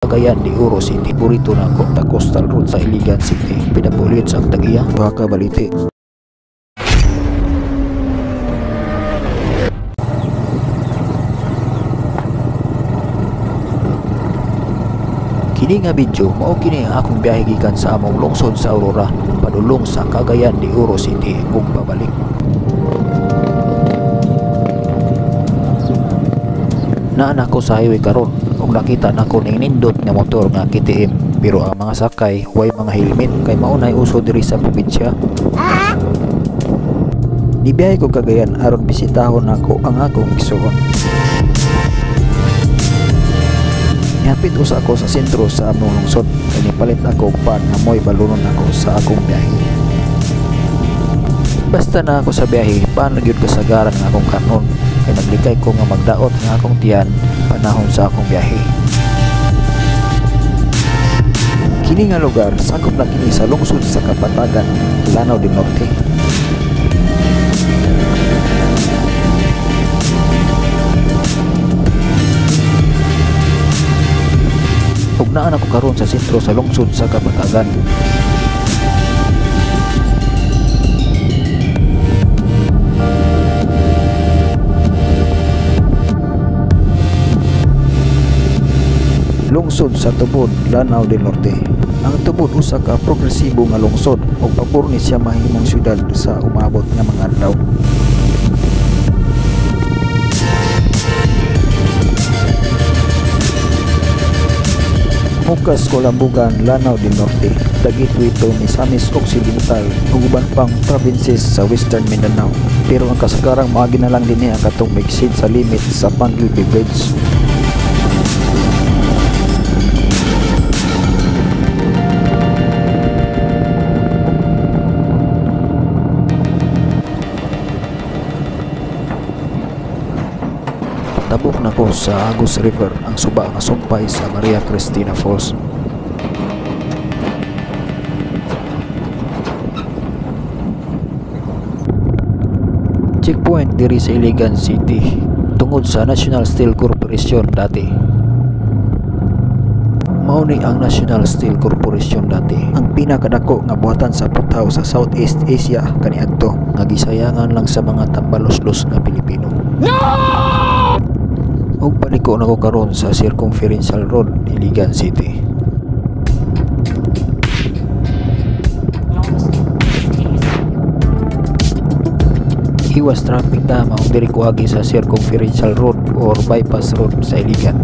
Cagayan de Oro City. Burito na ko ta coastal road sa Iligan City. Pinapulit sa Tagiya, Baka Balite. Kini nga video mao kini ang akong biyahe gikan sa among lungsod sa Aurora padulong sa Cagayan de Oro City ug pabalik. Naa ko sa highway karon ug nakita nako ning nindot nga motor nga KTM pero ang mga sakay way mga helmet kay mao nay uso diri sa probinsya. Nibiyahe ko Cagayan aron bisitahon nako ang akong igsoon. Niapit usa ako sa sentro sa among lungsod kay nipalit ako og pan nga moy balunon ako sa akong biyahe. Basta na ako sa biyahe, paan na gyud kasagaran nga akong kanon kay naglikay ko nga magdaot nga akong tiyan panahon sa akong biyahe. Kini nga lugar sakop na kini sa lungsod sa Kapatagan, Lanao del Norte. Ug naa ako karon sa sentro sa lungsod sa Kapatagan. Lungsod sa Tubod, Lanao del Norte. Ang Tubod usa ka progresibo nga lungsod ug pabor ni siya mahimong syudad sa umabot nga mga adlaw. Mukas Colambugan, Lanao del Norte, dagit wito ni Misamis Occidental ug uban pang provinces sa Western Mindanao. Pero ang kasagarang maagi na lang dinhi ang katong migsid sa limit sa Panlilby Bridge. Tabok na ko sa Agus River ang suba nga sumpay sa Maria Cristina Falls. Checkpoint diri sa Iligan City tungod sa National Steel Corporation dati. Mao ni ang National Steel Corporation dati ang pinakadako nga buhatan sa putaw sa Southeast Asia kaniadto nga gisayangan lang sa mga tambalos-los nga Pilipino. No! Ug paliko na ko karon sa Circumferential Road, Iligan City. Iwas traffic na maong diri kuagi sa Circumferential Road or Bypass Road sa Iligan.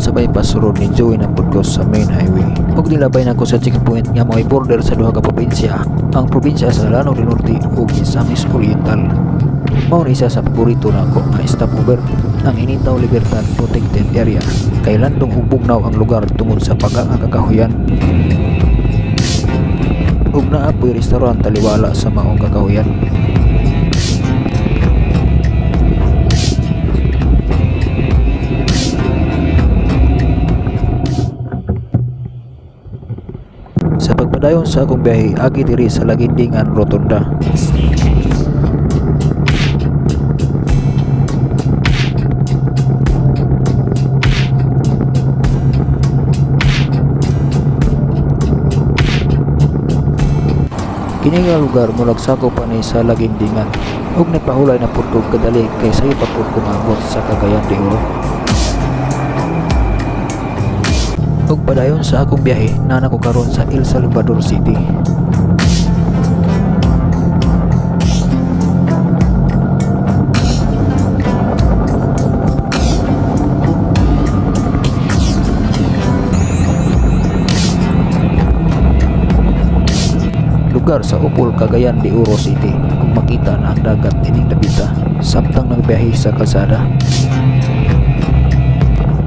Sa bypass road ni Joey na pudkos sa main highway ug nilabay na ko sa checkpoint nga mo'y border sa duha ka probinsya, ang probinsya sa Lanao del Norte ug Misamis Oriental. Mao ni isa sa paborito nako nga stopover ang Initaw Libertad Protected Area kay landong ug bugnaw ang lugar tungod sa pag-anga kakahuyan ug naapoy restaurant taliwala sa maong kakahuyan. Sa pagpadayon sa akong biyahe agi diri sa Lagindingan Rotonda. Kini nga lugar mulag sakop pa ni sa Lagindingan ug napahulay na pud ko kadali kay sayo pa pud kumabot sa Cagayan de Oro. Ug padayon sa akong biyahe nana ko karon sa El Salvador City. Lugar sa Upol, Cagayan de Oro City ug makita na ang dagat ining labita samtang nagbiyahe sa kalsada.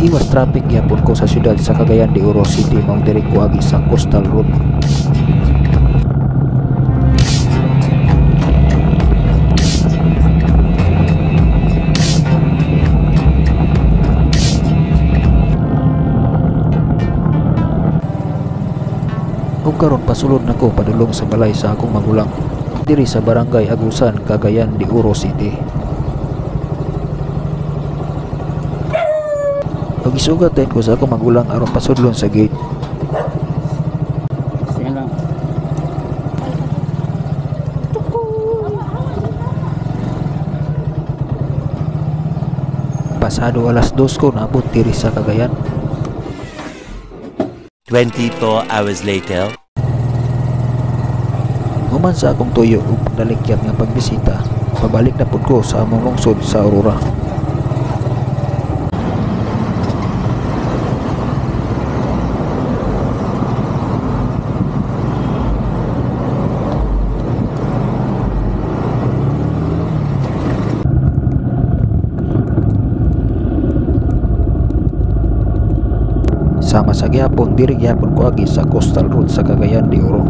Iwas traffic yapon ko sa syudad sa Cagayan de Oro City mao diri kuagi sa Coastal Road. ug karon pasulod nako padulong sa balay sa akong magulang diri sa barangay Agusan, Cagayan de Oro City. Ug isugat din ko sa akong magulang aron pasudlon sa gate. Sige lang. Pasado alas 2 ko naabot diri sa Cagayan. 24 hours later. Human sa akong tuyo ug pagdalikyat nga pagbisita, pabalik na pud ko sa among lungsod sa Aurora. Sama sa gyapon diri gyapon ko agi sa Coastal Road sa Cagayan de Oro.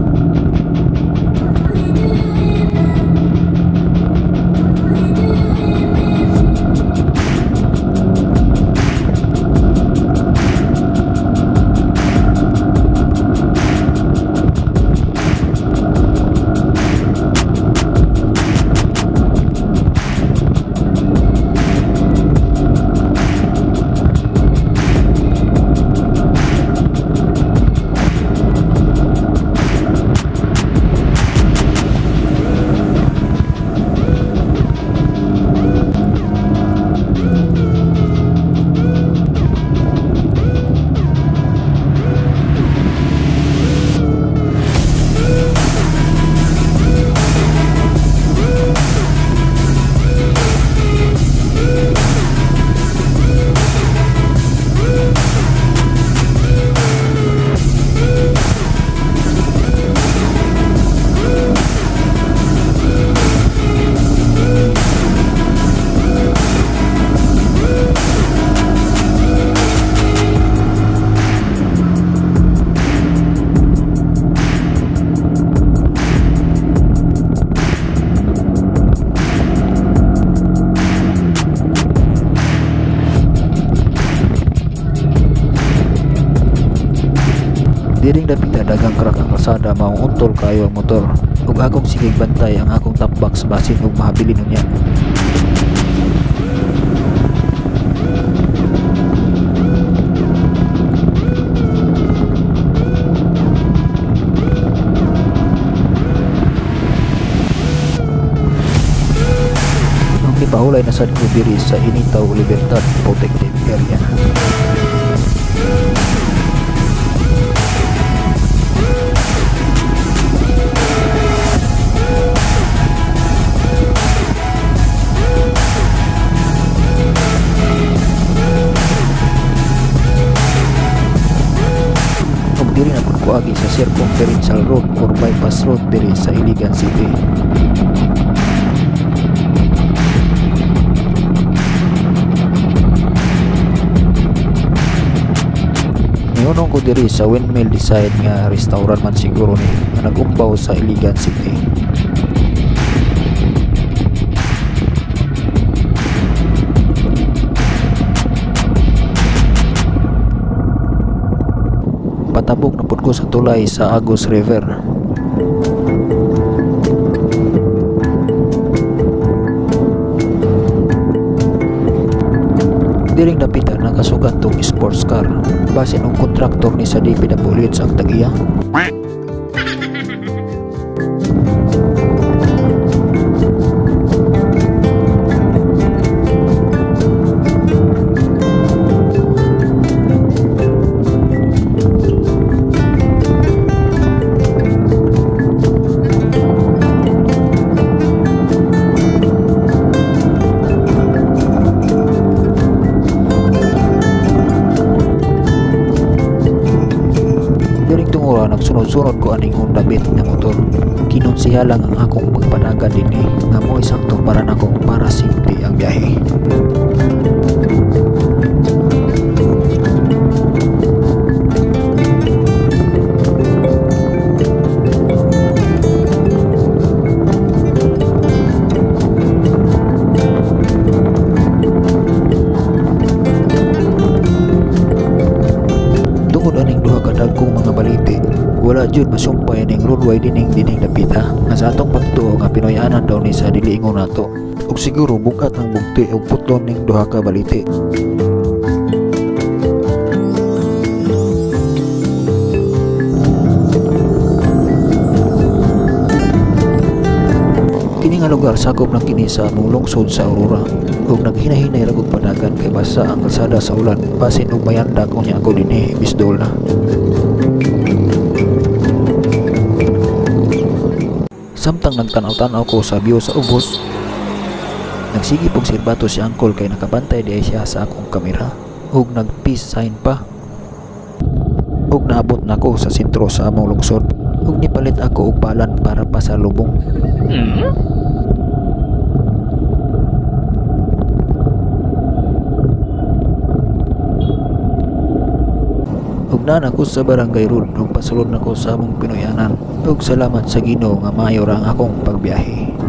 Diring dapita dagang krak ang kalsada maong untol kayo ang motor ug akong sigig bantay ang akong top box basin ug mahabilin niya. Ang ipahulay na sad ko diri sa Initaw Libertad Protected Area. Diri na ko agi sa Circumferential Road or Bypass Road diri sa Iligan City. Nihunong ko diri sa Windmill Design nga restaurant man siguro ni nga nag-umbaw sa Iligan City. Patabok na pud ko sa tulay sa Agus River. Diring dapitan nakasugat tong sports car. Basin ang kontraktor ni sa DPWH ang tagiya. Nagsunod-sunod ko aning Honda Beat nga motor. Kinunsiya lang ang akong magpanagan dinhi nga mo isakto para nako para safety ang biyahe. Tungod aning duha ka dagkong mga balite, wala jud masumpay ning roadway dining dapita nga sa atong pagtuo nga Pinoyanan daw ni sa dili ingon nato ug siguro bugat ang bugti ug putlon ning duha ka baliti. Kini nga lugar sakop lang kini sa among lungsod sa Aurora ug naghinahinay ra gud padagan kay basa ang kalsada sa ulan basin ug mayanda ko niya ako dinhi bisdol na. Samtang nagtanaw-tanaw ko sa view sa ubos, nagsigip og sirbato si Uncle kay nakabantay di siya sa akong kamera ug nag-peace sign pa. Ug naabot nako sa sentro sa among lungsod ug nipalit ako og balan para pasalubong. Ug na ako sa barangay road ug pasulod nako sa among Pinoyanan ug salamat sa Ginoo nga maayo ra ang akong pagbiyahe.